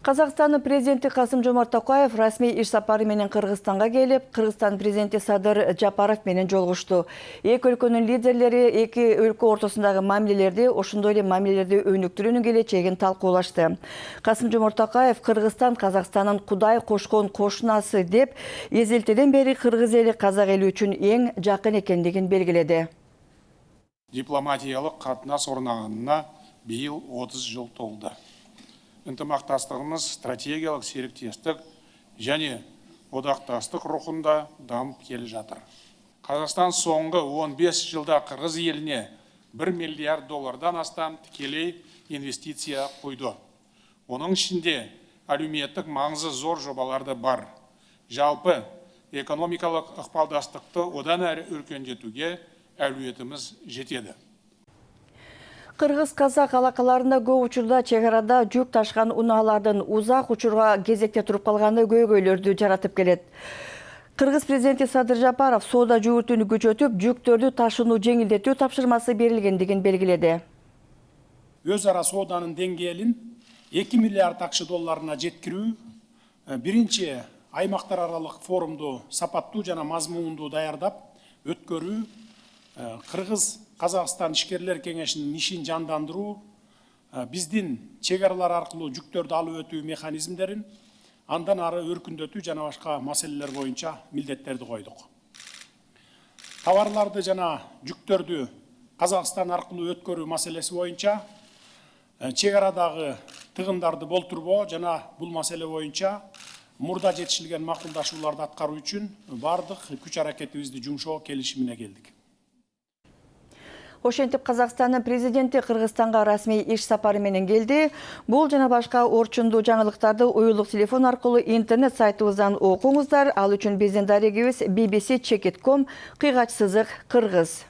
Қазақстанның президенті Қасым-Жомарт Тоқаев расмий иш сапары менен Кыргызстанга келип, Кыргызстан президенти Садыр Жапаров менен жолугушту. Эки өлкөнүн лидерлери эки өлкө ортосундагы мамилелерди, ошондой эле мамилелерди өнүктүрүүнүн келечегин талкуулашты. Касым-Жомарт Тоқаев Кыргызстан Казакстандын Кудай кошкон кошунасы деп, эзелтеден бери кыргыз эли казак эли үчүн эң жакын экендигин белгиледи. Дипломатиялык катнаш орнағанына быйыл 30 жыл толду. Ынтымақтастығымыз стратегиялық серіктестік және одақтастық рухында дамып келе жатыр. Қазақстан соңғы 15 жылда қырғыз еліне 1 миллиард доллардан астам тікелей инвестиция құйды. Оның ішінде әлеуметтік маңызы зор жобаларды бар. Жалпы экономикалық ықпалдастықты одан әрі өркендетуге әлеуетіміз жетеді. Кыргыз-казак алакаларында көп учурда чек арада жүк ташкан унаалардын узак учурга кезекте туруп калганы көйгөйлөрдү жаратып келет. Кыргыз президенти Садыр Жапаров соода жүгүртүүнү күчөтүп, жүктөрдү ташууну жеңилдетүү тапшырмасы берилгендигин белгиледи. Өз ара сооданын деңгээлин 2 миллиард акш долларына жеткирүү, биринчи аймактар аралык форумду сапаттуу жана мазмундуу даярдап өткөрүү, Кыргыз-Казакстан ишкерлер кеңешинин ишин жандандыруу, биздин чек аралар аркылуу жүктөрдү алып өтүү механизмдерин андан ары өркүндөтүү жана башка маселелер боюнча милдеттерди койдук. Товарларды жана жүктөрдү Казакстан аркылуу өткөрүү маселеси боюнча чек арадагы тыгындарды болтурбоо жана бул маселе боюнча мурда жетишилген макулдашууларды аткаруу үчүн бардык күч аракетибизди жумшоо келишимине келдик. Ошентип Казакстандын президенти Кыргызстанга расмий иш сапары менен келди. Бул жана башка орчундуу жаңылыктарды уюлдук телефон аркылуу интернет сайтыбыздан окуңуздар. Ал үчүн биздин дарегибиз bbc.com /кыргыз.